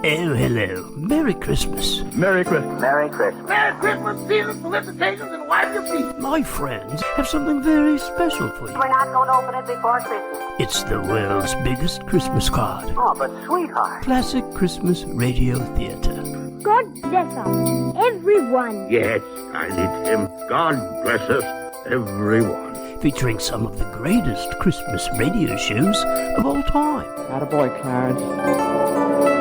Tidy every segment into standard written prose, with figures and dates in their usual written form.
Oh, hello. Merry Christmas. Merry Christmas. Merry Christmas. Merry Christmas, seasons, felicitations, and wipe your feet. My friends have something very special for you. We're not going to open it before Christmas. It's the world's biggest Christmas card. Oh, but sweetheart. Classic Christmas Radio Theater. God bless us, everyone. Yes, tiny Tim. God bless us, everyone. Featuring some of the greatest Christmas radio shows of all time. Attaboy, Clarence.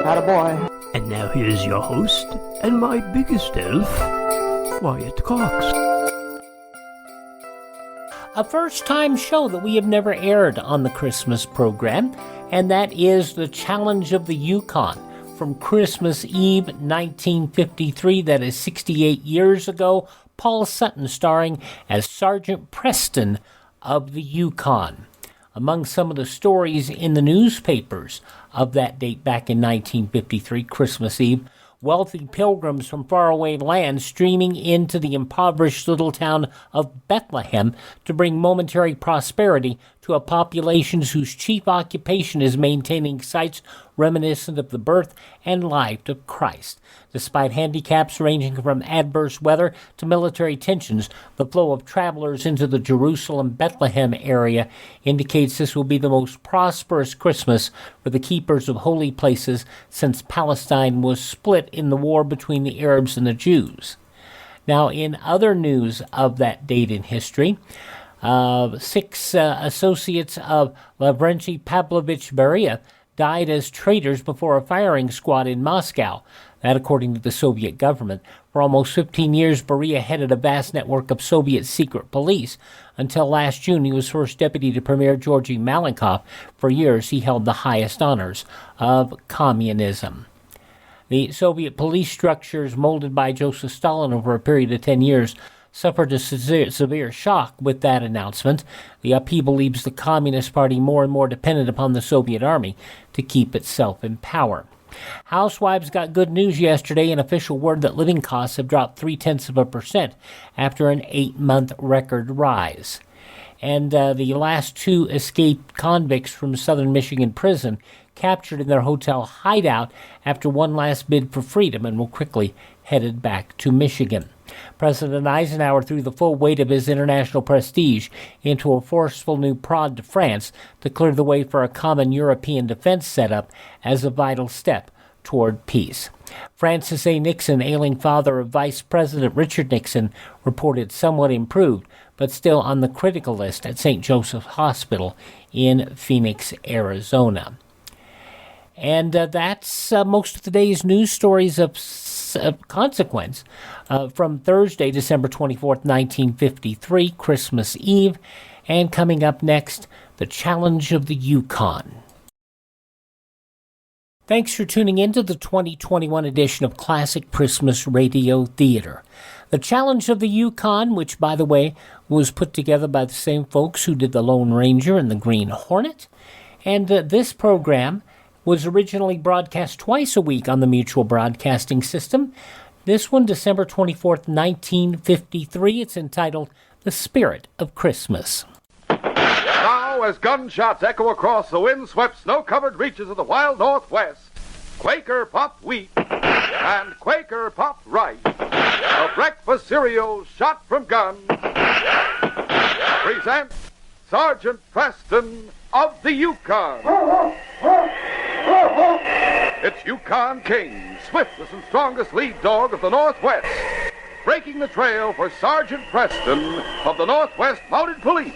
Attaboy. And now here's your host and my biggest elf, Wyatt Cox. A first-time show that we have never aired on the Christmas program, and that is the Challenge of the Yukon from Christmas Eve 1953, that is 68 years ago. Paul Sutton starring as Sargent Preston of the Yukon. Among some of the stories in the newspapers of that date back in 1953, Christmas Eve, wealthy pilgrims from faraway lands streaming into the impoverished little town of Bethlehem to bring momentary prosperity to a population whose chief occupation is maintaining sites reminiscent of the birth and life of Christ. Despite handicaps ranging from adverse weather to military tensions, the flow of travelers into the Jerusalem-Bethlehem area indicates this will be the most prosperous Christmas for the keepers of holy places since Palestine was split in the war between the Arabs and the Jews. Now, in other news of that date in history, 6 associates of Lavrentiy Pavlovich Beria died as traitors before a firing squad in Moscow. That according to the Soviet government. For almost 15 years, Beria headed a vast network of Soviet secret police. Until last June, he was first deputy to Premier Georgy Malenkov. For years, he held the highest honors of communism. The Soviet police structures, molded by Joseph Stalin over a period of 10 years, suffered a severe shock with that announcement. The upheaval leaves the Communist Party more and more dependent upon the Soviet Army to keep itself in power. Housewives got good news yesterday, an official word that living costs have dropped 0.3% after an 8-month record rise. And the last 2 escaped convicts from southern Michigan prison captured in their hotel hideout after one last bid for freedom and will quickly headed back to Michigan. President Eisenhower threw the full weight of his international prestige into a forceful new prod to France to clear the way for a common European defense setup as a vital step toward peace. Francis A. Nixon, ailing father of Vice President Richard Nixon, reported somewhat improved, but still on the critical list at St. Joseph's Hospital in Phoenix, Arizona. And that's most of today's news stories of consequence from Thursday, December 24th, 1953, Christmas Eve. And coming up next, the Challenge of the Yukon. Thanks for tuning in to the 2021 edition of Classic Christmas Radio Theater. The Challenge of the Yukon, which, by the way, was put together by the same folks who did The Lone Ranger and The Green Hornet. And this program was originally broadcast twice a week on the Mutual Broadcasting System. This one, December 24th, 1953. It's entitled The Spirit of Christmas. Now, as gunshots echo across the wind-swept, snow-covered reaches of the wild Northwest, Quaker Puffed Wheat and Quaker Puffed Rice, the breakfast cereals shot from guns, present Sergeant Preston of the Yukon. It's Yukon King, swiftest and strongest lead dog of the Northwest, breaking the trail for Sargent Preston of the Northwest Mounted Police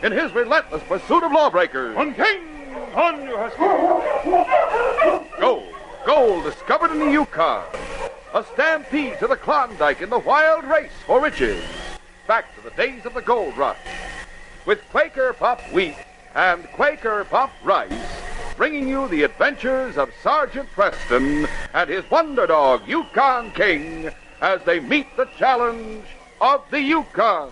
in his relentless pursuit of lawbreakers. On King, on you husky. Gold discovered in the Yukon. A stampede to the Klondike in the wild race for riches. Back to the days of the gold rush. With Quaker Puffed Wheat and Quaker Puffed Rice, bringing you the adventures of Sergeant Preston and his wonder dog, Yukon King, as they meet the challenge of the Yukon.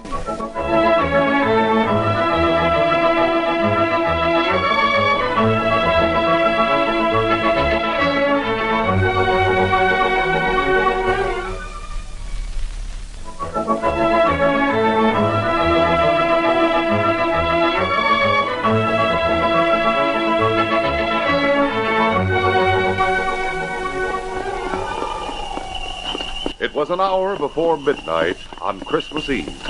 was an hour before midnight on Christmas Eve.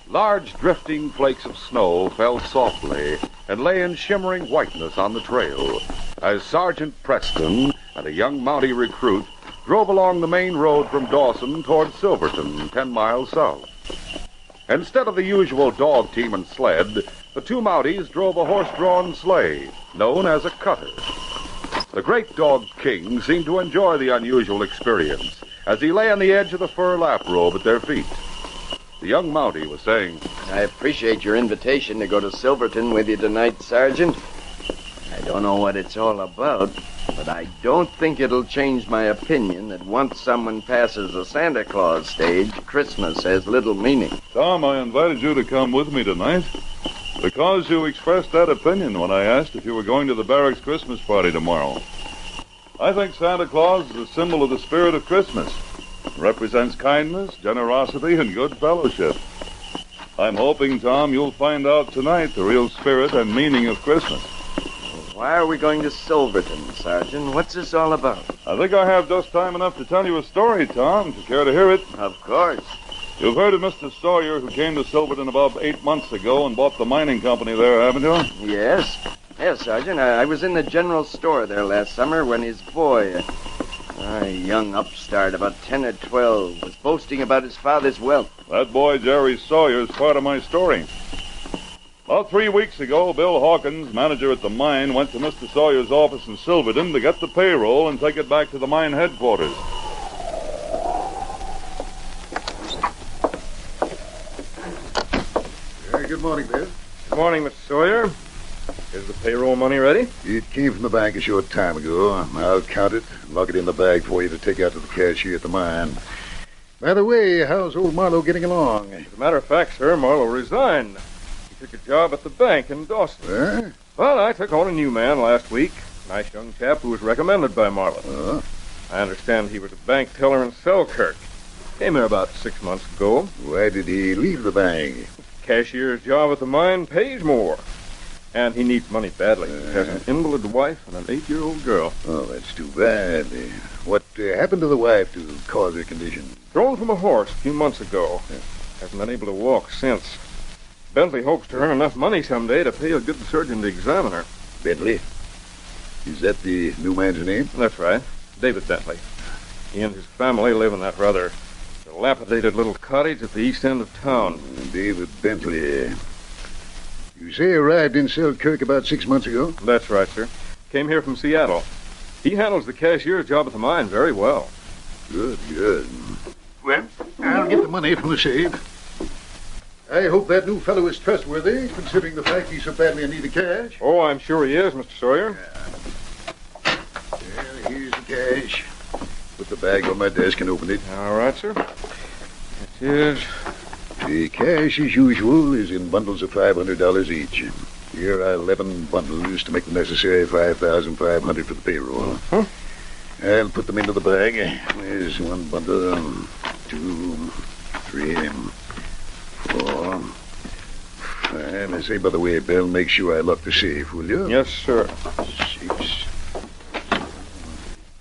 Large drifting flakes of snow fell softly and lay in shimmering whiteness on the trail as Sergeant Preston and a young Mountie recruit drove along the main road from Dawson toward Silverton, 10 miles south. Instead of the usual dog team and sled, the two Mounties drove a horse-drawn sleigh, known as a cutter. The great dog King seemed to enjoy the unusual experience as he lay on the edge of the fur lap robe at their feet. The young Mountie was saying, I appreciate your invitation to go to Silverton with you tonight, Sergeant. I don't know what it's all about, but I don't think it'll change my opinion that once someone passes the Santa Claus stage, Christmas has little meaning. Tom, I invited you to come with me tonight because you expressed that opinion when I asked if you were going to the barracks Christmas party tomorrow. I think Santa Claus is a symbol of the spirit of Christmas. It represents kindness, generosity, and good fellowship. I'm hoping, Tom, you'll find out tonight the real spirit and meaning of Christmas. Why are we going to Silverton, Sergeant? What's this all about? I think I have just time enough to tell you a story, Tom, if you care to hear it. Of course. You've heard of Mr. Sawyer, who came to Silverton about 8 months ago and bought the mining company there, haven't you? Yes. Yes, Sergeant. I was in the general store there last summer when his boy, a young upstart about 10 or 12, was boasting about his father's wealth. That boy, Jerry Sawyer, is part of my story. About 3 weeks ago, Bill Hawkins, manager at the mine, went to Mr. Sawyer's office in Silverton to get the payroll and take it back to the mine headquarters. Good morning, Bill. Good morning, Mr. Sawyer. Is the payroll money ready? It came from the bank a short time ago. I'll count it and lock it in the bag for you to take out to the cashier at the mine. By the way, how's old Marlowe getting along? As a matter of fact, sir, Marlowe resigned. He took a job at the bank in Dawson. Huh? Well, I took on a new man last week. Nice young chap who was recommended by Marlowe. I understand he was a bank teller in Selkirk. Came here about 6 months ago. Why did he leave the bank? Cashier's job at the mine pays more. And he needs money badly. He has an invalid wife and an 8-year-old girl. Oh, that's too bad. What happened to the wife to cause her condition? Thrown from a horse a few months ago. Hasn't been able to walk since. Bentley hopes to earn enough money someday to pay a good surgeon to examine her. Bentley? Is that the new man's name? That's right. David Bentley. He and his family live in that rather dilapidated little cottage at the east end of town. David Bentley. You say he arrived in Selkirk about 6 months ago? That's right, sir. Came here from Seattle. He handles the cashier's job at the mine very well. Good, good. Well, I'll get the money from the safe. I hope that new fellow is trustworthy, considering the fact he's so badly in need of cash. Oh, I'm sure he is, Mr. Sawyer. Well, here's the cash. Put the bag on my desk and open it. All right, sir. It is. The cash, as usual, is in bundles of $500 each. Here are 11 bundles to make the necessary $5,500 for the payroll. I'll put them into the bag. There's one bundle, 2, 3, 4, 5. I say, by the way, Bill, make sure I lock the safe, will you? Yes, sir. 6.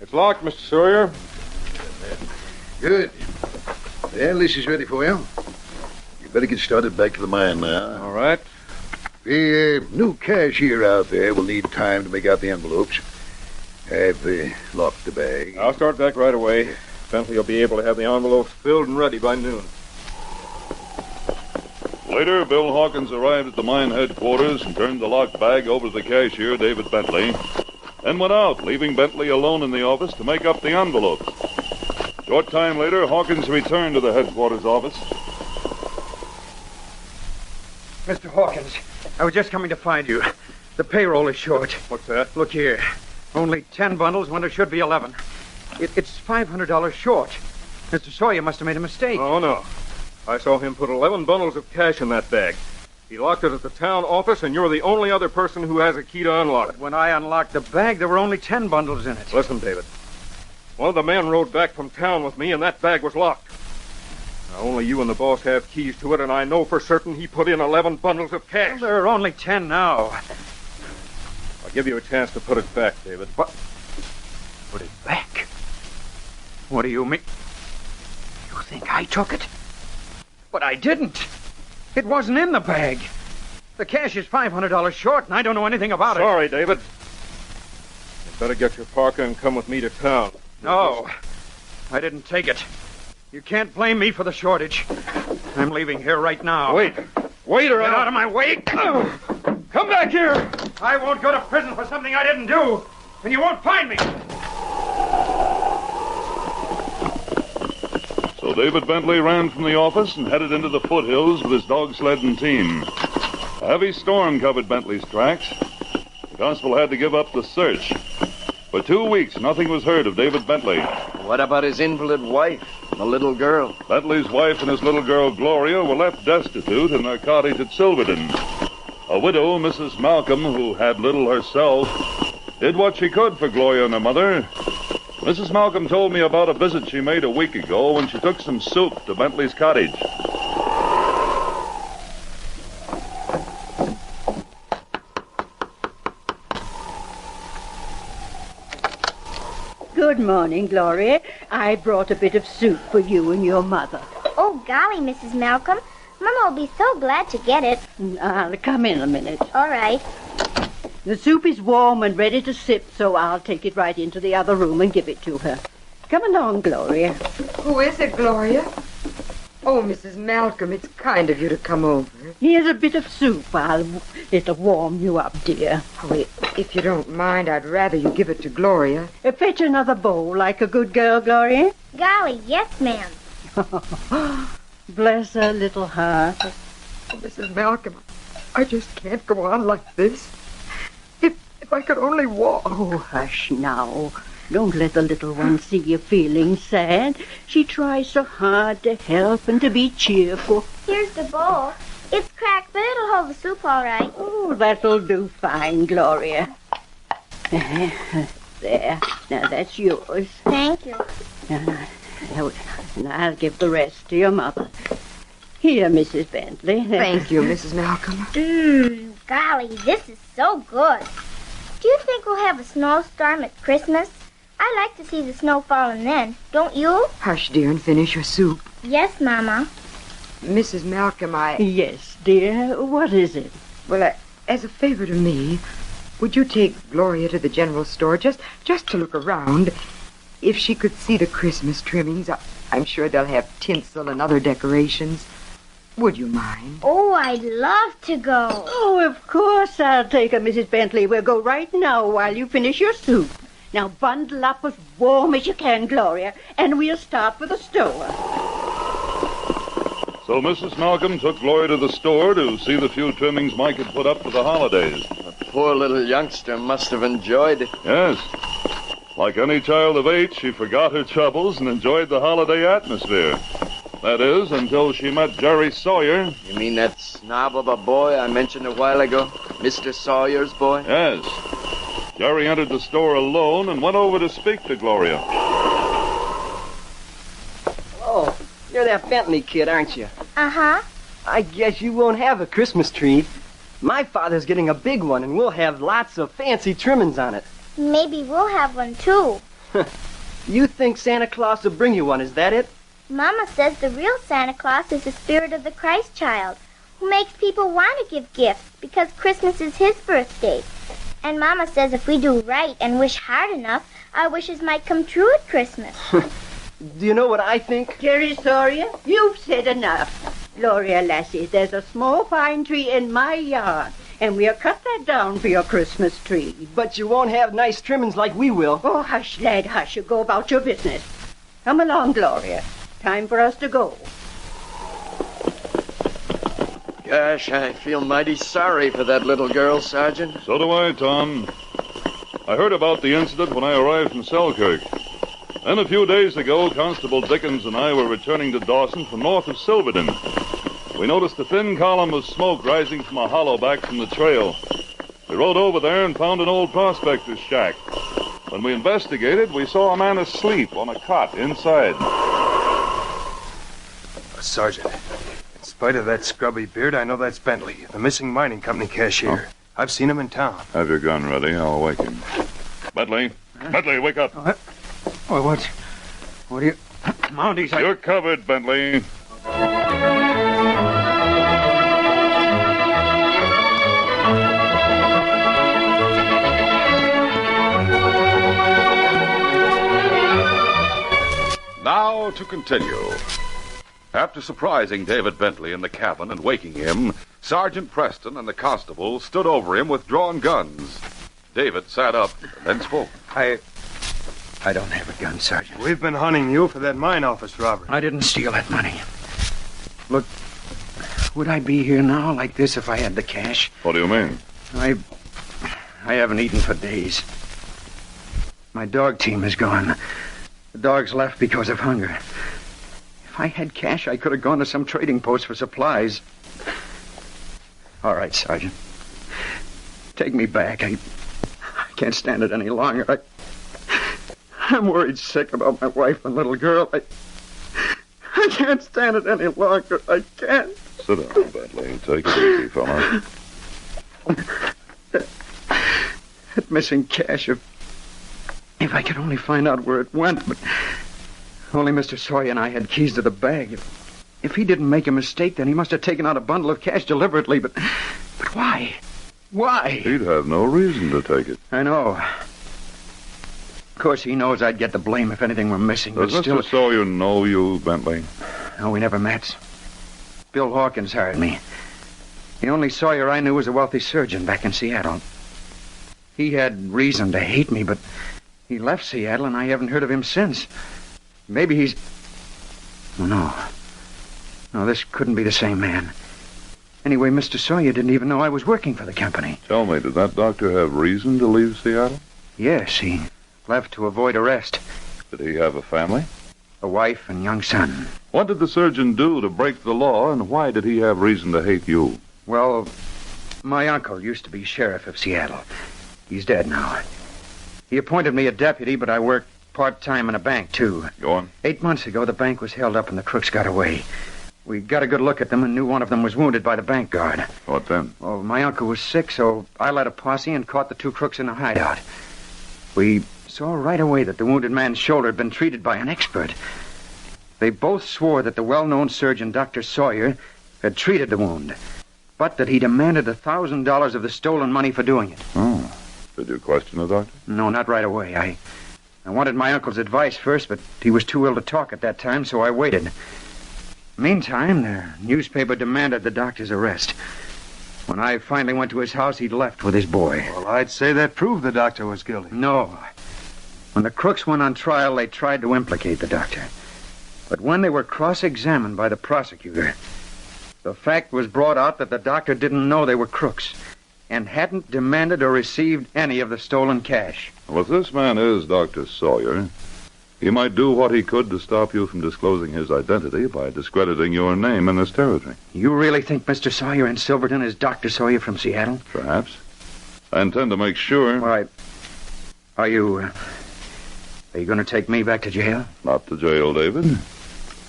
It's locked, Mr. Sawyer. Good. Well, this is ready for you. You better get started back to the mine now. All right. The new cashier out there will need time to make out the envelopes. I've locked the bag. I'll start back right away. Bentley will be able to have the envelopes filled and ready by noon. Later, Bill Hawkins arrived at the mine headquarters and turned the locked bag over to the cashier, David Bentley, then went out, leaving Bentley alone in the office to make up the envelopes. Short time later, Hawkins returned to the headquarters office. Mr. Hawkins, I was just coming to find you. The payroll is short. What's that? Look here. Only 10 bundles when there should be 11. It's $500 short. Mr. Sawyer must have made a mistake. Oh, no. I saw him put 11 bundles of cash in that bag. He locked it at the town office, and you're the only other person who has a key to unlock it. But when I unlocked the bag, there were only 10 bundles in it. Listen, David. One of the men rode back from town with me, and that bag was locked. Now, only you and the boss have keys to it, and I know for certain he put in 11 bundles of cash. Well, there are only 10 now. I'll give you a chance to put it back, David. What? Put it back? What do you mean? You think I took it? But I didn't. It wasn't in the bag. The cash is $500 short, and I don't know anything about it. Sorry, David. You better get your parka and come with me to town. No, I didn't take it. You can't blame me for the shortage. I'm leaving here right now. Wait, or Get out of my way! Come back here! I won't go to prison for something I didn't do, and you won't find me. So David Bentley ran from the office and headed into the foothills with his dog sled and team. A heavy storm covered Bentley's tracks. The constable had to give up the search. For 2 weeks, nothing was heard of David Bentley. What about his invalid wife, the little girl? Bentley's wife and his little girl, Gloria, were left destitute in their cottage at Silverton. A widow, Mrs. Malcolm, who had little herself, did what she could for Gloria and her mother. Mrs. Malcolm told me about a visit she made a week ago when she took some soup to Bentley's cottage. Good morning, Gloria. I brought a bit of soup for you and your mother. Oh, golly, Mrs. Malcolm. Mama will be so glad to get it. I'll come in a minute. All right. The soup is warm and ready to sip, so I'll take it right into the other room and give it to her. Come along, Gloria. Who is it, Gloria? Oh, Mrs. Malcolm, it's kind of you to come over. Here's a bit of soup. It'll warm you up, dear. Oh, if you don't mind, I'd rather you give it to Gloria. Fetch another bowl like a good girl, Gloria. Golly, yes, ma'am. Bless her little heart. Oh, Mrs. Malcolm, I just can't go on like this. If I could only walk. Oh, hush now. Don't let the little one see you feeling sad. She tries so hard to help and to be cheerful. Here's the bowl. It's cracked, but it'll hold the soup all right. Oh, that'll do fine, Gloria. There. Now, that's yours. Thank you. And I'll give the rest to your mother. Here, Mrs. Bentley. Thank you, Mrs. Malcolm. Golly, this is so good. Do you think we'll have a snowstorm at Christmas? I like to see the snow falling then, don't you? Hush, dear, and finish your soup. Yes, Mama. Mrs. Malcolm, Yes, dear. What is it? Well, as a favor to me, would you take Gloria to the general store just to look around? If she could see the Christmas trimmings, I'm sure they'll have tinsel and other decorations. Would you mind? Oh, I'd love to go. Oh, of course I'll take her, Mrs. Bentley. We'll go right now while you finish your soup. Now bundle up as warm as you can, Gloria, and we'll start for the store. So Mrs. Malcolm took Gloria to the store to see the few trimmings Mike had put up for the holidays. The poor little youngster must have enjoyed it. Yes. Like any child of 8, she forgot her troubles and enjoyed the holiday atmosphere. That is, until she met Jerry Sawyer. You mean that snob of a boy I mentioned a while ago? Mr. Sawyer's boy? Yes. Jerry entered the store alone and went over to speak to Gloria. Oh, you're that Bentley kid, aren't you? Uh-huh. I guess you won't have a Christmas tree. My father's getting a big one, and we'll have lots of fancy trimmings on it. Maybe we'll have one, too. You think Santa Claus will bring you one, is that it? Mama says the real Santa Claus is the spirit of the Christ child, who makes people want to give gifts because Christmas is his birthday. And Mama says if we do right and wish hard enough, our wishes might come true at Christmas. Do you know what I think? Jerry Sawyer, you've said enough. Gloria, lassie, there's a small pine tree in my yard, and we'll cut that down for your Christmas tree. But you won't have nice trimmings like we will. Oh, hush, lad, hush. You go about your business. Come along, Gloria. Time for us to go. Gosh, I feel mighty sorry for that little girl, Sergeant. So do I, Tom. I heard about the incident when I arrived from Selkirk. Then a few days ago, Constable Dickens and I were returning to Dawson from north of Silverton. We noticed a thin column of smoke rising from a hollow back from the trail. We rode over there and found an old prospector's shack. When we investigated, we saw a man asleep on a cot inside. Sergeant, in spite of that scrubby beard, I know that's Bentley, the missing mining company cashier. I've seen him in town. Have your gun ready. I'll wake him. Bentley! Bentley, wake up! What do you... Mounties, You're covered, Bentley. Now to continue. After surprising David Bentley in the cabin and waking him, Sergeant Preston and the constable stood over him with drawn guns. David sat up and then spoke. I don't have a gun, Sergeant. We've been hunting you for that mine office robbery. I didn't steal that money. Look, would I be here now like this if I had the cash? What do you mean? I haven't eaten for days. My dog team is gone. The dogs left because of hunger. If I had cash, I could have gone to some trading post for supplies. All right, Sergeant. Take me back. I can't stand it any longer. I'm worried sick about my wife and little girl. I can't stand it any longer. I can't. Sit down, Bentley. Take it easy, fella. That missing cash, if I could only find out where it went, but only Mr. Sawyer and I had keys to the bag. If he didn't make a mistake, then he must have taken out a bundle of cash deliberately, but why? Why? He'd have no reason to take it. I know. Of course, he knows I'd get the blame if anything were missing, Does but still... Mr. Sawyer know you, Bentley? No, we never met. Bill Hawkins hired me. The only Sawyer I knew was a wealthy surgeon back in Seattle. He had reason to hate me, but he left Seattle, and I haven't heard of him since. Maybe he's... Oh, no. No, this couldn't be the same man. Anyway, Mr. Sawyer didn't even know I was working for the company. Tell me, did that doctor have reason to leave Seattle? Yes, he left to avoid arrest. Did he have a family? A wife and young son. What did the surgeon do to break the law, and why did he have reason to hate you? Well, my uncle used to be sheriff of Seattle. He's dead now. He appointed me a deputy, but I worked part-time in a bank, too. Go on. 8 months ago, the bank was held up and the crooks got away. We got a good look at them and knew one of them was wounded by the bank guard. What then? Well, my uncle was sick, so I led a posse and caught the two crooks in the hideout. We saw right away that the wounded man's shoulder had been treated by an expert. They both swore that the well-known surgeon, Dr. Sawyer, had treated the wound, but that he demanded $1,000 of the stolen money for doing it. Oh. Did you question the doctor? No, not right away. I wanted my uncle's advice first, but he was too ill to talk at that time, so I waited. Meantime, the newspaper demanded the doctor's arrest. When I finally went to his house, he'd left with his boy. Well, I'd say that proved the doctor was guilty. No. When the crooks went on trial, they tried to implicate the doctor. But when they were cross-examined by the prosecutor, the fact was brought out that the doctor didn't know they were crooks and hadn't demanded or received any of the stolen cash. Well, if this man is Dr. Sawyer, he might do what he could to stop you from disclosing his identity by discrediting your name in this territory. You really think Mr. Sawyer in Silverton is Dr. Sawyer from Seattle? Perhaps. I intend to make sure. Why, are you going to take me back to jail? Not to jail, David.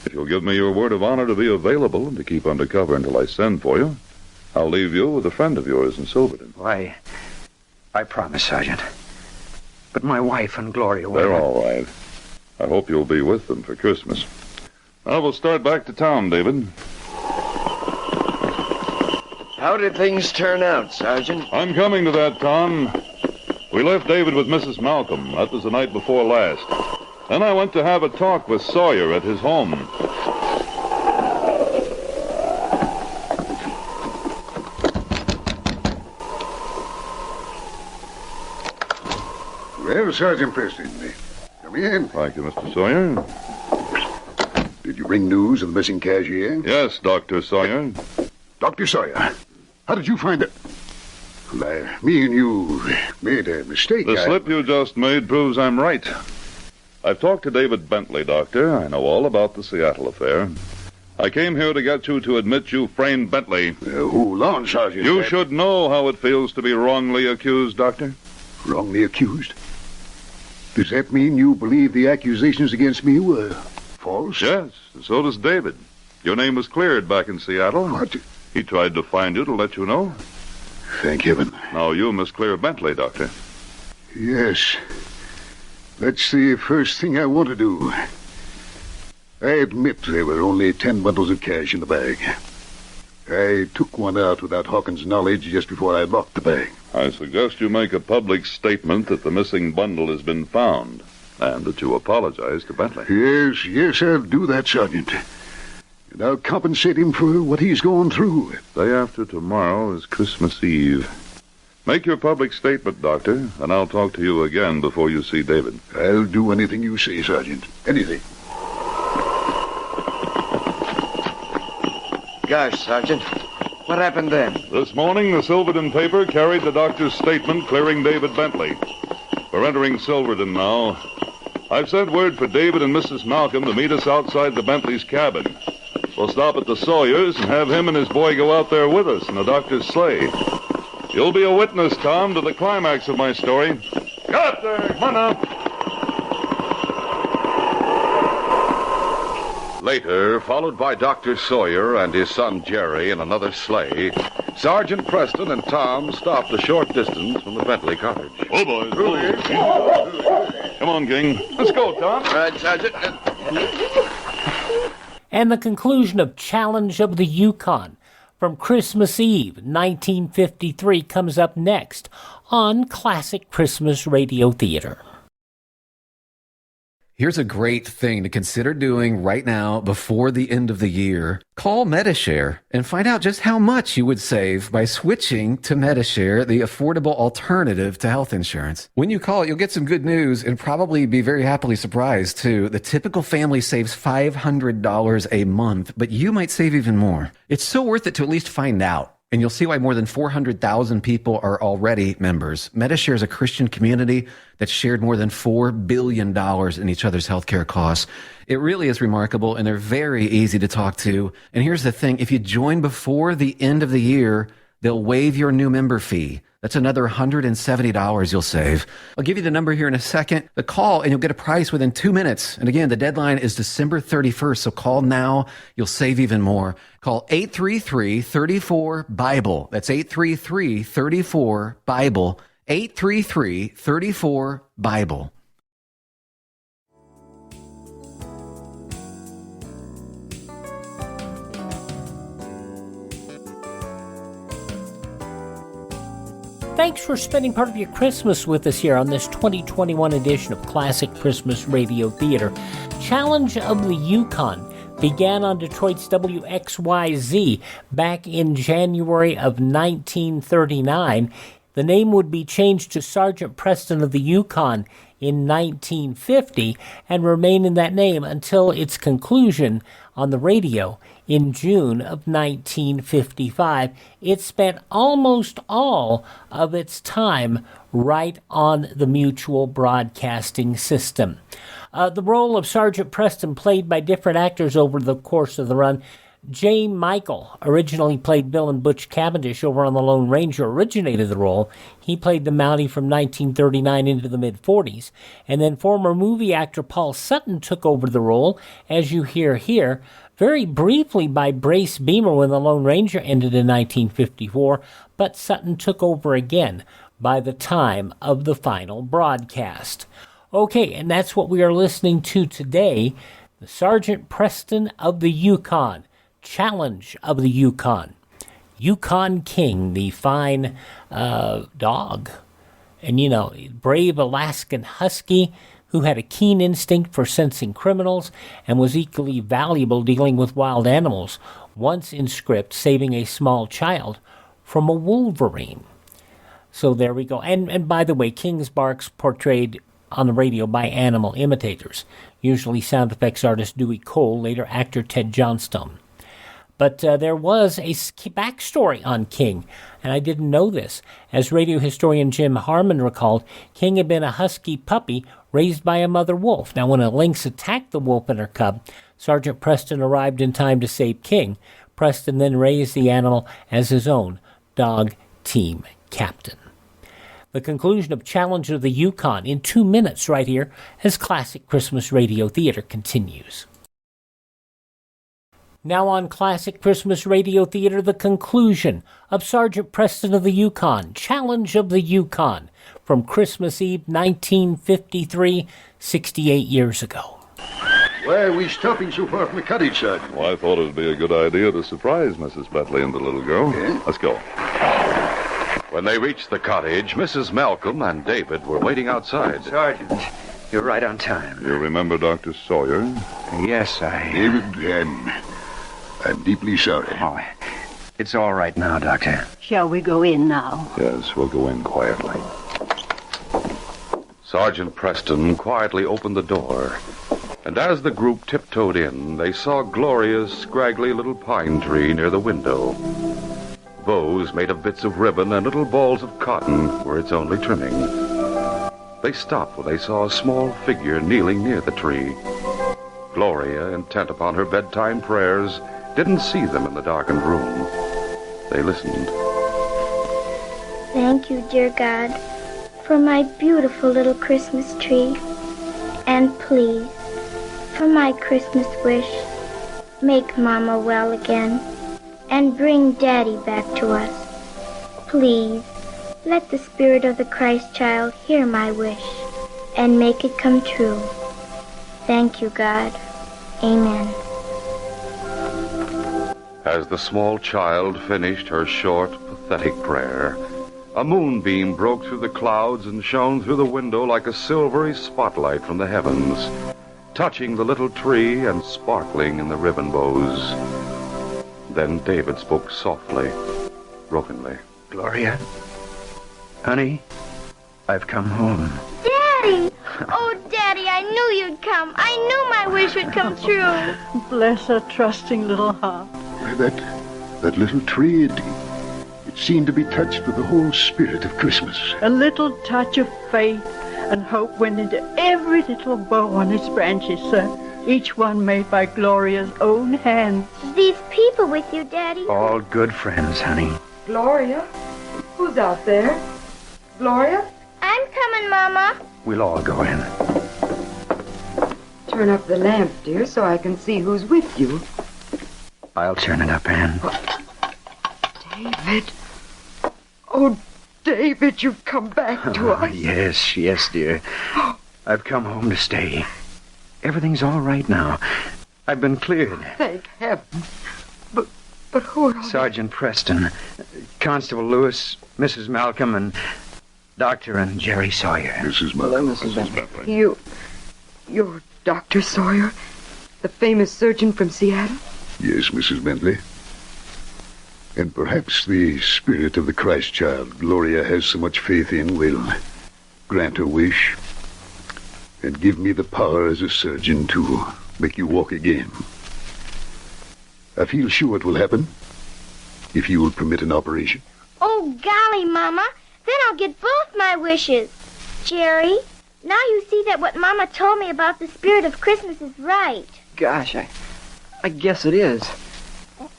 If you'll give me your word of honor to be available and to keep undercover until I send for you, I'll leave you with a friend of yours in Silverton. Why, I promise, Sergeant. But my wife and Gloria will... They're all right. I hope you'll be with them for Christmas. Now we'll start back to town, David. How did things turn out, Sergeant? I'm coming to that, Con. We left David with Mrs. Malcolm. That was the night before last. Then I went to have a talk with Sawyer at his home. Well, Sergeant Preston, come in. Thank you, Mr. Sawyer. Did you bring news of the missing cashier? Yes, Dr. Sawyer. Dr. Sawyer, how did you find it? Well, me and you made a mistake. The slip you just made proves I'm right. I've talked to David Bentley, Doctor. I know all about the Seattle affair. I came here to get you to admit you framed Bentley. Hold on, Sergeant. You should know how it feels to be wrongly accused, Doctor. Wrongly accused? Does that mean you believe the accusations against me were false? Yes, and so does David. Your name was cleared back in Seattle. What? He tried to find you to let you know. Thank heaven. Now you must clear Bentley, Doctor. Yes. That's the first thing I want to do. I admit there were only 10 bundles of cash in the bag. I took one out without Hawkins' knowledge just before I locked the bag. I suggest you make a public statement that the missing bundle has been found, and that you apologize to Bentley. Yes, I'll do that, Sergeant. And I'll compensate him for what he's going through. Day after tomorrow is Christmas Eve. Make your public statement, Doctor, and I'll talk to you again before you see David. I'll do anything you say, Sergeant. Anything. Gosh, Sergeant, what happened then? This morning, the Silverton paper carried the doctor's statement clearing David Bentley. We're entering Silverton now. I've sent word for David and Mrs. Malcolm to meet us outside the Bentley's cabin. We'll stop at the Sawyers and have him and his boy go out there with us in the doctor's sleigh. You'll be a witness, Tom, to the climax of my story. Get there! Come on now! Later, followed by Dr. Sawyer and his son Jerry in another sleigh, Sergeant Preston and Tom stopped a short distance from the Bentley cottage. Oh, boys. Oh. Come on, King. Let's go, Tom. All right, Sergeant. And the conclusion of Challenge of the Yukon from Christmas Eve, 1953, comes up next on Classic Christmas Radio Theater. Here's a great thing to consider doing right now before the end of the year. Call Medishare and find out just how much you would save by switching to Medishare, the affordable alternative to health insurance. When you call, you'll get some good news and probably be very happily surprised, too. The typical family saves $500 a month, but you might save even more. It's so worth it to at least find out. And you'll see why more than 400,000 people are already members. Medishare is a Christian community that's shared more than $4 billion in each other's healthcare costs. It really is remarkable, and they're very easy to talk to. And here's the thing. If you join before the end of the year, they'll waive your new member fee. That's another $170 you'll save. I'll give you the number here in a second. The call, and you'll get a price within 2 minutes. And again, the deadline is December 31st, so call now. You'll save even more. Call 833-34-BIBLE. That's 833-34-BIBLE. 833-34-BIBLE. Thanks for spending part of your Christmas with us here on this 2021 edition of Classic Christmas Radio Theater. Challenge of the Yukon began on Detroit's WXYZ back in January of 1939. The name would be changed to Sargent Preston of the Yukon in 1950 and remain in that name until its conclusion on the radio in June of 1955. It spent almost all of its time right on the Mutual Broadcasting System. The role of Sargent Preston played by different actors over the course of the run. J. Michael originally played Bill and Butch Cavendish over on The Lone Ranger, originated the role. He played the Mountie from 1939 into the mid-40s. And then former movie actor Paul Sutton took over the role, as you hear here, very briefly by Brace Beamer when The Lone Ranger ended in 1954, but Sutton took over again by the time of the final broadcast. Okay, and that's what we are listening to today, the Sargent Preston of the Yukon. Challenge of the Yukon. Yukon King, the fine dog. And, you know, brave Alaskan husky who had a keen instinct for sensing criminals and was equally valuable dealing with wild animals, once in script saving a small child from a wolverine. So there we go. And by the way, King's barks portrayed on the radio by animal imitators, usually sound effects artist Dewey Cole, later actor Ted Johnstone. But there was a backstory on King, and I didn't know this. As radio historian Jim Harmon recalled, King had been a husky puppy raised by a mother wolf. Now, when a lynx attacked the wolf and her cub, Sergeant Preston arrived in time to save King. Preston then raised the animal as his own dog team captain. The conclusion of Challenge of the Yukon in 2 minutes right here as Classic Christmas Radio Theater continues. Now on Classic Christmas Radio Theater, the conclusion of Sargent Preston of the Yukon, Challenge of the Yukon, from Christmas Eve 1953, 68 years ago. Why are we stopping so far from the cottage, Sergeant? Well, I thought it would be a good idea to surprise Mrs. Bentley and the little girl. Yeah? Let's go. When they reached the cottage, Mrs. Malcolm and David were waiting outside. Sergeant, you're right on time. You remember Dr. Sawyer? Yes, I... David, I'm deeply sorry. Oh, it's all right now, Doctor. Shall we go in now? Yes, we'll go in quietly. Sergeant Preston quietly opened the door, and as the group tiptoed in, they saw Gloria's scraggly little pine tree near the window. Bows made of bits of ribbon and little balls of cotton were its only trimming. They stopped when they saw a small figure kneeling near the tree. Gloria, intent upon her bedtime prayers, didn't see them in the darkened room. They listened. Thank you, dear God, for my beautiful little Christmas tree. And please, for my Christmas wish, make Mama well again and bring Daddy back to us. Please, let the Spirit of the Christ child hear my wish and make it come true. Thank you, God. Amen. As the small child finished her short, pathetic prayer, a moonbeam broke through the clouds and shone through the window like a silvery spotlight from the heavens, touching the little tree and sparkling in the ribbon bows. Then David spoke softly, brokenly. Gloria? Honey, I've come home. Daddy! Oh, Daddy, I knew you'd come. I knew my wish would come true. Bless her trusting little heart. That little tree, it seemed to be touched with the whole spirit of Christmas. A little touch of faith and hope went into every little bow on its branches, sir. Each one made by Gloria's own hands. These people with you, Daddy? All good friends, honey. Gloria? Who's out there? Gloria? I'm coming, Mama. We'll all go in. Turn up the lamp, dear, so I can see who's with you. I'll turn it up, Anne. David. Oh, David, you've come back to us. Yes, dear. I've come home to stay. Everything's all right now. I've been cleared. Thank heaven. But who are Sergeant Preston, Constable Lewis, Mrs. Malcolm, and Dr. and Jerry Sawyer. Mrs. Malcolm. Hello, Mrs. Bentley. You're Dr. Sawyer? The famous surgeon from Seattle? Yes, Mrs. Bentley. And perhaps the spirit of the Christ child Gloria has so much faith in will grant her wish and give me the power as a surgeon to make you walk again. I feel sure it will happen if you will permit an operation. Oh, golly, Mama. Then I'll get both my wishes. Jerry, now you see that what Mama told me about the spirit of Christmas is right. Gosh, I guess it is.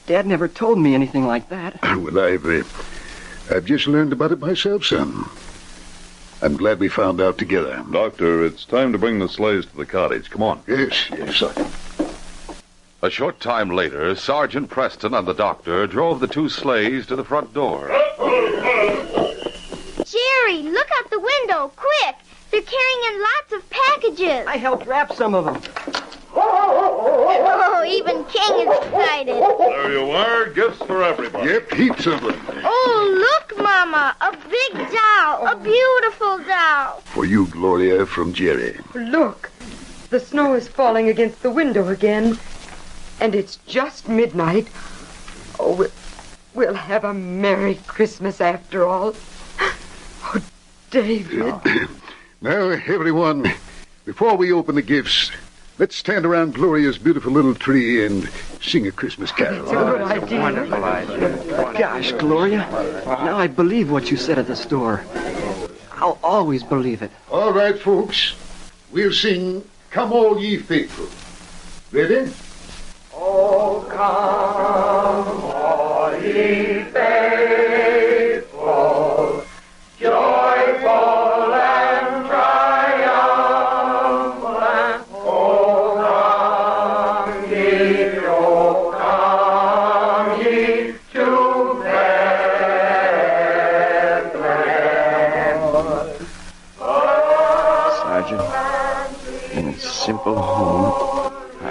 Dad never told me anything like that. Well, I've just learned about it myself, son. I'm glad we found out together. Doctor, it's time to bring the sleighs to the cottage. Come on. Yes, Sergeant. A short time later, Sergeant Preston and the doctor drove the two sleighs to the front door. Jerry, look out the window, quick! They're carrying in lots of packages. I helped wrap some of them. Oh, even King is excited. There you are. Gifts for everybody. Yep, heaps of them. Oh, look, Mama, a big doll, a beautiful doll. For you, Gloria, from Jerry. Look, the snow is falling against the window again. And it's just midnight. Oh, we'll have a Merry Christmas after all. Oh, David. Now, everyone, before we open the gifts, let's stand around Gloria's beautiful little tree and sing a Christmas carol. It's a good idea. Wonderful idea. Gosh, Gloria, now I believe what you said at the store. I'll always believe it. All right, folks. We'll sing Come All Ye Faithful. Ready? Oh, come, all ye faithful, joyful and triumphant. Oh, come ye to Bethlehem. Sergeant, in a simple home, I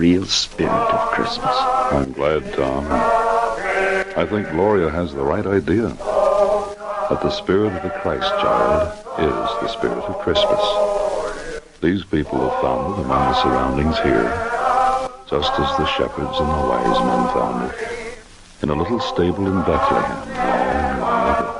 real spirit of Christmas. I'm glad, Tom. I think Gloria has the right idea. That the spirit of the Christ child is the spirit of Christmas. These people have found it among the surroundings here, just as the shepherds and the wise men found it in a little stable in Bethlehem long, long ago.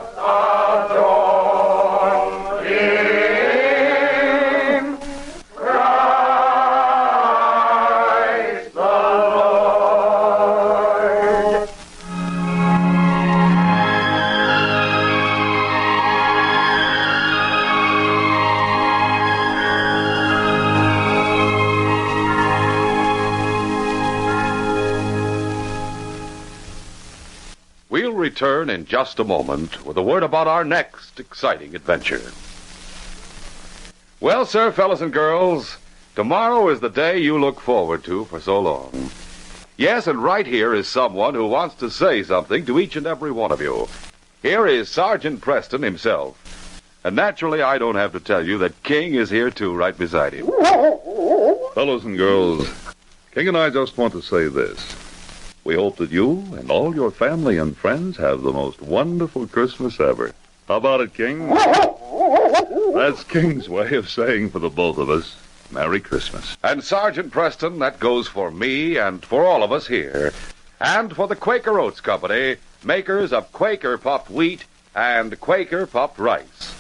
We'll return in just a moment with a word about our next exciting adventure. Well, sir, fellas and girls, tomorrow is the day you look forward to for so long. Yes, and right here is someone who wants to say something to each and every one of you. Here is Sergeant Preston himself. And naturally, I don't have to tell you that King is here too, right beside him. Fellows and girls, King and I just want to say this. We hope that you and all your family and friends have the most wonderful Christmas ever. How about it, King? That's King's way of saying for the both of us, Merry Christmas. And Sergeant Preston, that goes for me and for all of us here. And for the Quaker Oats Company, makers of Quaker puffed wheat and Quaker puffed rice.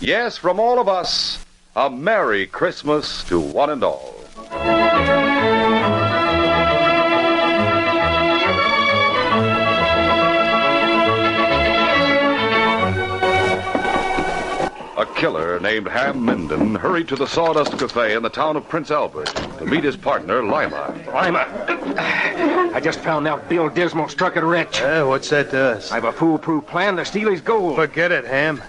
Yes, from all of us, a Merry Christmas to one and all. A killer named Ham Minden hurried to the Sawdust Cafe in the town of Prince Albert to meet his partner, Lima. Lima, I just found out Bill Dismal struck it rich. What's that to us? I have a foolproof plan to steal his gold. Forget it, Ham.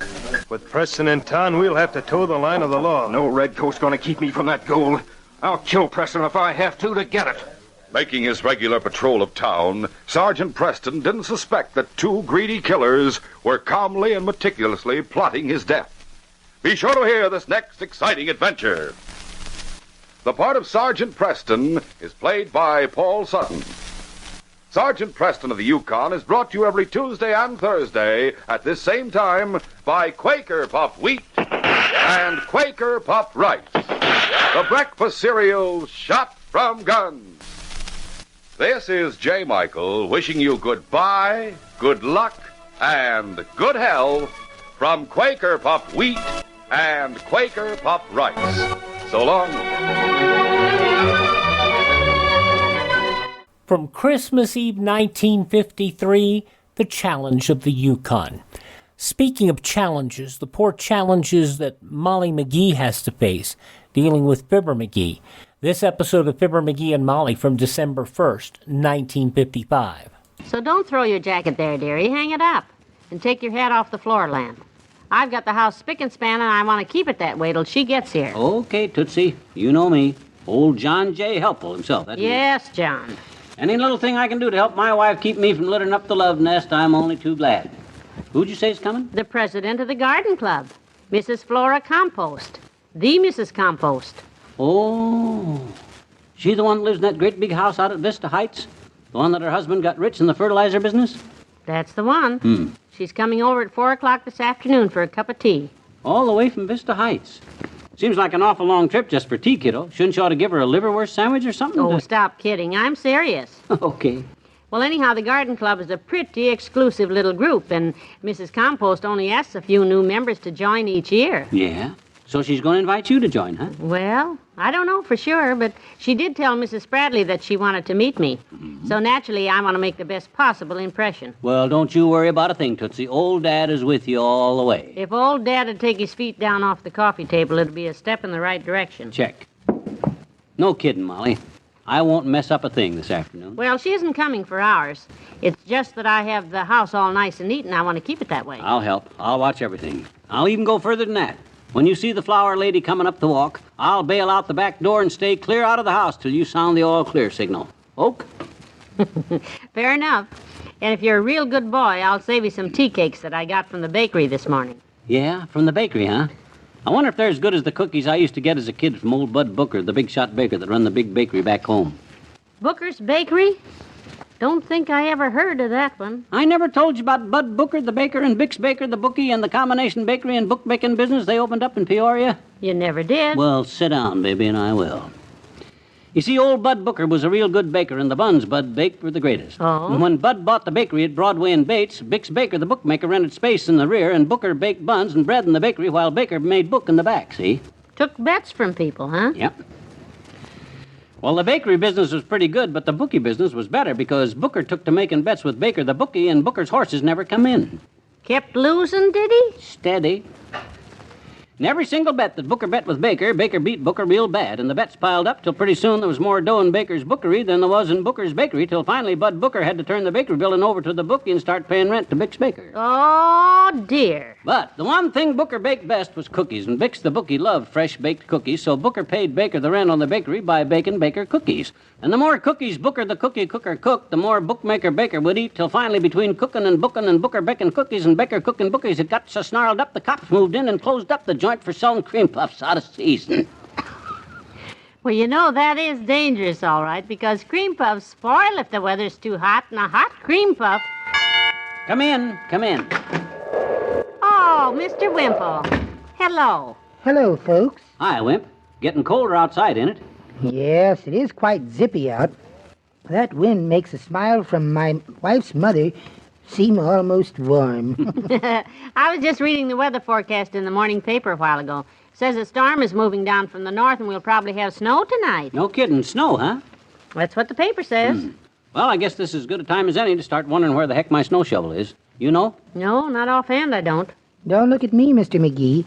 With Preston in town, we'll have to toe the line of the law. No redcoat's going to keep me from that gold. I'll kill Preston if I have to get it. Making his regular patrol of town, Sergeant Preston didn't suspect that two greedy killers were calmly and meticulously plotting his death. Be sure to hear this next exciting adventure. The part of Sargent Preston is played by Paul Sutton. Sergeant Preston of the Yukon is brought to you every Tuesday and Thursday at this same time by Quaker puffed wheat and Quaker puffed rice, the breakfast cereal shot from guns. This is J. Michael wishing you goodbye, good luck, and good health from Quaker puffed wheat and Quaker puffed rice. So long. From Christmas Eve 1953, the challenge of the Yukon. Speaking of challenges, the poor challenges that Molly McGee has to face, dealing with Fibber McGee. This episode of Fibber McGee and Molly from December 1st, 1955. So don't throw your jacket there, dearie. Hang it up. And take your hat off the floor lamp. I've got the house spick and span, and I want to keep it that way till she gets here. Okay, Tootsie. You know me. Old John J. Helpful himself. Yes, John. Any little thing I can do to help my wife keep me from littering up the love nest, I'm only too glad. Who'd you say's coming? The president of the garden club, Mrs. Flora Compost. The Mrs. Compost. Oh. She the one that lives in that great big house out at Vista Heights? The one that her husband got rich in the fertilizer business? That's the one. She's coming over at 4 o'clock this afternoon for a cup of tea. All the way from Vista Heights. Seems like an awful long trip just for tea, kiddo. Shouldn't you ought to give her a liverwurst sandwich or something? Oh, stop kidding. I'm serious. Okay. Well, anyhow, the garden club is a pretty exclusive little group, and Mrs. Compost only asks a few new members to join each year. Yeah? So she's going to invite you to join, huh? Well, I don't know for sure, but she did tell Mrs. Spradley that she wanted to meet me. So naturally, I want to make the best possible impression. Well, don't you worry about a thing, Tootsie. Old Dad is with you all the way. If old Dad would take his feet down off the coffee table, it'd be a step in the right direction. Check. No kidding, Molly. I won't mess up a thing this afternoon. Well, she isn't coming for hours. It's just that I have the house all nice and neat, and I want to keep it that way. I'll help. I'll watch everything. I'll even go further than that. When you see the flower lady coming up the walk, I'll bail out the back door and stay clear out of the house till you sound the all clear signal. Oak? Fair enough. And if you're a real good boy, I'll save you some tea cakes that I got from the bakery this morning. Yeah, from the bakery, huh? I wonder if they're as good as the cookies I used to get as a kid from old Bud Booker, the big shot baker that run the big bakery back home. Booker's Bakery? Don't think I ever heard of that one. I never told you about Bud Booker, the baker, and Bix Baker, the bookie, and the combination bakery and book-making business they opened up in Peoria? You never did. Well, sit down, baby, and I will. You see, old Bud Booker was a real good baker, and the buns Bud baked were the greatest. Oh? And when Bud bought the bakery at Broadway and Bates, Bix Baker, the bookmaker, rented space in the rear, and Booker baked buns and bread in the bakery while Baker made book in the back, see? Took bets from people, huh? Yep. Well, the bakery business was pretty good, but the bookie business was better because Booker took to making bets with Baker the bookie, and Booker's horses never come in. Kept losing, did he? Steady. And every single bet that Booker bet with Baker, Baker beat Booker real bad, and the bets piled up till pretty soon there was more dough in Baker's bookery than there was in Booker's bakery, till finally Bud Booker had to turn the bakery building over to the bookie and start paying rent to Bix Baker. Oh, dear. But the one thing Booker baked best was cookies, and Bix the bookie loved fresh-baked cookies, so Booker paid Baker the rent on the bakery by baking Baker cookies. And the more cookies Booker the cookie cooker cooked, the more bookmaker Baker would eat, till finally between cooking and booking and Booker baking cookies and Baker cooking bookies, it got so snarled up the cops moved in and closed up the joint for selling cream puffs out of season. Well, you know, that is dangerous, all right, because cream puffs spoil if the weather's too hot, and a hot cream puff... Come in, come in. Oh, Mr. Wimple. Hello. Hello, folks. Hi, Wimp. Getting colder outside, ain't it? Yes, it is quite zippy out. That wind makes a smile from my wife's mother seem almost warm. I was just reading the weather forecast in the morning paper a while ago. It says a storm is moving down from the north, and we'll probably have snow tonight. No kidding. Snow, huh? That's what the paper says. Well, I guess this is as good a time as any to start wondering where the heck my snow shovel is. You know? No, not offhand, I don't. Don't look at me, Mr. McGee.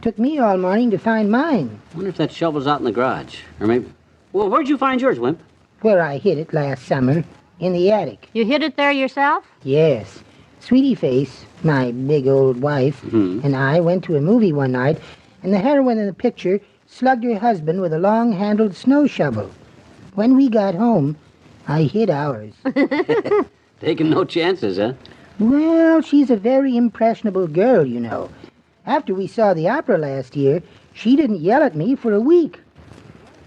Took me all morning to find mine. I wonder if that shovel's out in the garage. Or maybe... Well, where'd you find yours, Wimp? Where I hid it last summer, in the attic. You hid it there yourself? Yes. Sweetie Face, my big old wife, and I went to a movie one night, and the heroine in the picture slugged her husband with a long-handled snow shovel. When we got home, I hid ours. Taking no chances, huh? Well, she's a very impressionable girl, you know. After we saw the opera last year, she didn't yell at me for a week.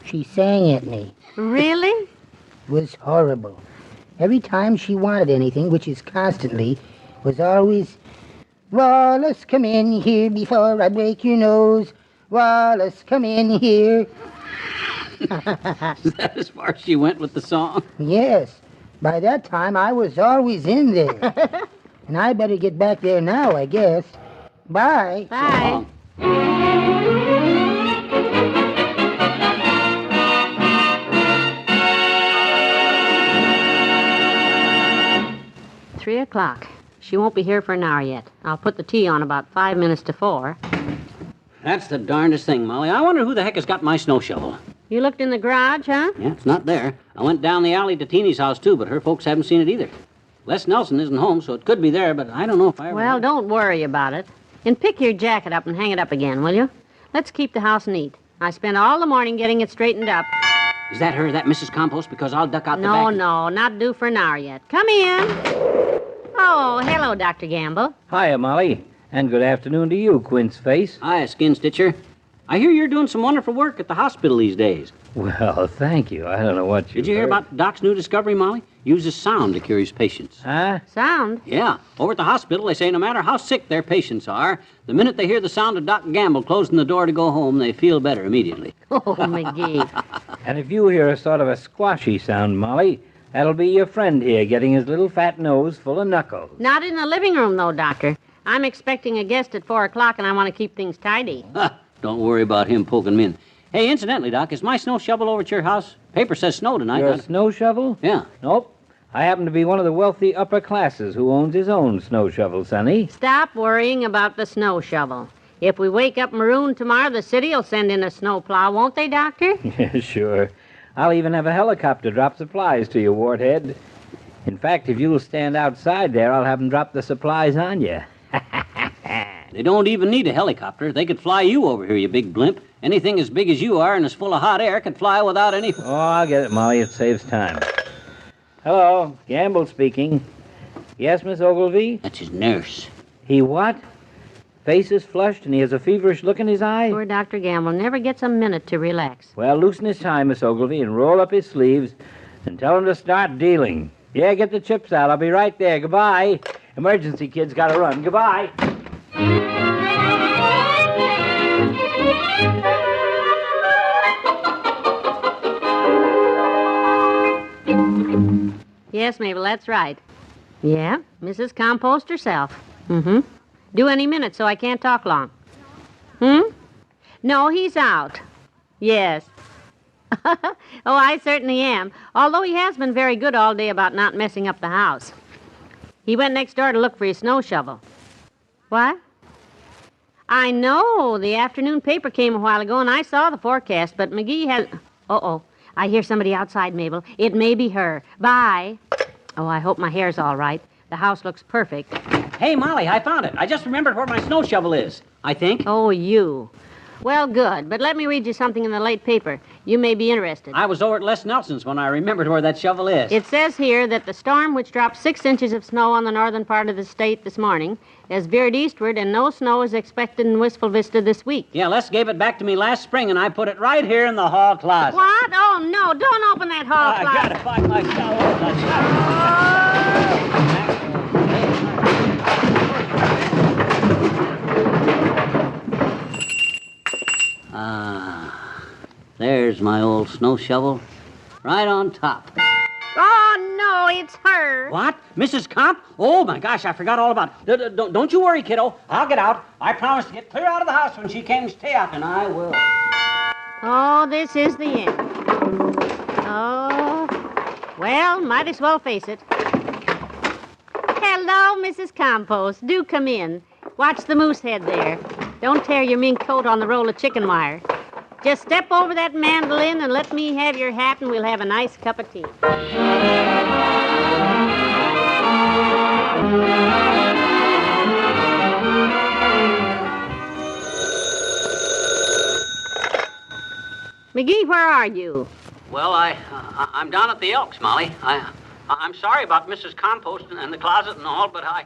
She sang at me. Really? It was horrible. Every time she wanted anything, which is constantly, was always, Wallace, come in here before I break your nose. Wallace, come in here. Is that as far as she went with the song? Yes. By that time, I was always in there. And I better get back there now, I guess. Bye. Bye. So long. 3 o'clock. She won't be here for an hour yet. I'll put the tea on about 5 minutes to 4. That's the darndest thing, Molly. I wonder who the heck has got my snow shovel. You looked in the garage, huh? Yeah, it's not there. I went down the alley to Teeny's house, too, but her folks haven't seen it either. Les Nelson isn't home, so it could be there, but I don't know if I ever... Well, don't worry about it. And pick your jacket up and hang it up again, will you? Let's keep the house neat. I spent all the morning getting it straightened up. Is that her, that Mrs. Compost? Because I'll duck out the No, back... no, not due for an hour yet. Come in. Oh, hello, Dr. Gamble. Hiya, Molly. And good afternoon to you, Quince Face. Hiya, Skin Stitcher. I hear you're doing some wonderful work at the hospital these days. Well, thank you. I don't know what you... Did you hear about Doc's new discovery, Molly? Uses sound to cure his patients. Huh? Sound? Yeah. Over at the hospital, they say no matter how sick their patients are, the minute they hear the sound of Doc Gamble closing the door to go home, they feel better immediately. Oh, McGee. And if you hear a sort of a squashy sound, Molly, that'll be your friend here getting his little fat nose full of knuckles. Not in the living room, though, Doctor. I'm expecting a guest at 4 o'clock, and I want to keep things tidy. Don't worry about him poking me in. Hey, incidentally, Doc, is my snow shovel over at your house? Paper says snow tonight. Your snow shovel? Yeah. Nope. I happen to be one of the wealthy upper classes who owns his own snow shovel, Sonny. Stop worrying about the snow shovel. If we wake up marooned tomorrow, the city will send in a snow plow, won't they, Doctor? Yeah, sure. I'll even have a helicopter drop supplies to you, Warthead. In fact, if you'll stand outside there, I'll have them drop the supplies on you. They don't even need a helicopter. They could fly you over here, you big blimp. Anything as big as you are and as full of hot air could fly without any... Oh, I'll get it, Molly. It saves time. Hello, Gamble speaking. Yes, Miss Ogilvy? That's his nurse. He what? Face is flushed and he has a feverish look in his eye? Poor Dr. Gamble never gets a minute to relax. Well, loosen his tie, Miss Ogilvy, and roll up his sleeves. And tell them to start dealing. Yeah, get the chips out. I'll be right there. Goodbye. Emergency kid's got to run. Goodbye. Yes, Mabel, that's right. Yeah, Mrs. Compost herself. Mm-hmm. Due any minute, so I can't talk long. No, he's out. Yes. Oh, I certainly am. Although he has been very good all day about not messing up the house. He went next door to look for his snow shovel. What? I know. The afternoon paper came a while ago, and I saw the forecast, but McGee has... Uh-oh. I hear somebody outside, Mabel. It may be her. Bye. Oh, I hope my hair's all right. The house looks perfect. Hey, Molly, I found it. I just remembered where my snow shovel is, I think. Oh, you. Well, good. But let me read you something in the late paper. You may be interested. I was over at Les Nelson's when I remembered where that shovel is. It says here that the storm which dropped 6 inches of snow on the northern part of the state this morning has veered eastward, and no snow is expected in Wistful Vista this week. Yeah, Les gave it back to me last spring, and I put it right here in the hall closet. What? Oh, no. Don't open that hall closet. I gotta find my shovel. There's my old snow shovel, right on top. Oh, no, it's her. What? Mrs. Comp? Oh, my gosh, I forgot all about it. Don't you worry, kiddo. I'll get out. I promise to get clear out of the house when she can stay out, and I will. Oh, this is the end. Oh, well, might as well face it. Hello, Mrs. Compost. Do come in. Watch the moose head there. Don't tear your mink coat on the roll of chicken wire. Just step over that mandolin and let me have your hat, and we'll have a nice cup of tea. McGee, where are you? Well, I'm down at the Elks, Molly. I'm sorry about Mrs. Compost and the closet and all, but I...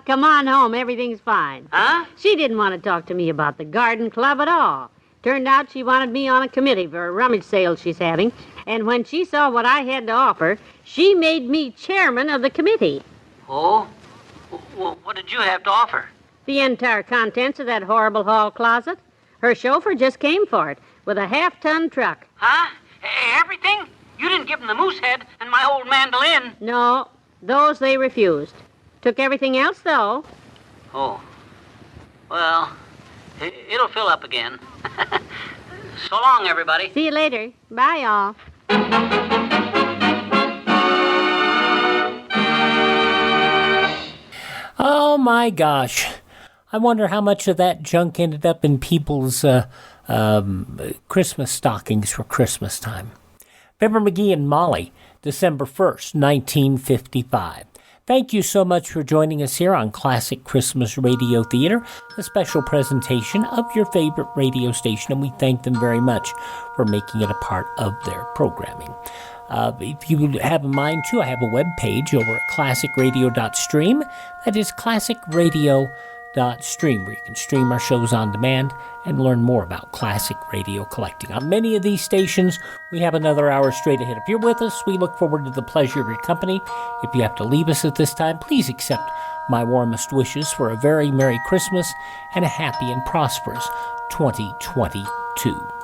Come on home. Everything's fine. Huh? She didn't want to talk to me about the garden club at all. Turned out she wanted me on a committee for a rummage sale she's having, and when she saw what I had to offer, she made me chairman of the committee. Oh? Well, what did you have to offer? The entire contents of that horrible hall closet. Her chauffeur just came for it with a half-ton truck. Huh? Everything? You didn't give them the moose head and my old mandolin. No, those they refused. Took everything else, though. Oh. Well, it'll fill up again. So long, everybody. See you later. Bye, all. Oh, my gosh. I wonder how much of that junk ended up in people's Christmas stockings for Christmas time. Fibber McGee and Molly, December 1st, 1955. Thank you so much for joining us here on Classic Christmas Radio Theater, a special presentation of your favorite radio station, and we thank them very much for making it a part of their programming. If you have a mind to, I have a web page over at classicradio.stream. That is classicradio.stream, where you can stream our shows on demand and learn more about classic radio collecting. On many of these stations, we have another hour straight ahead. If you're with us, we look forward to the pleasure of your company. If you have to leave us at this time, please accept my warmest wishes for a very Merry Christmas and a happy and prosperous 2022.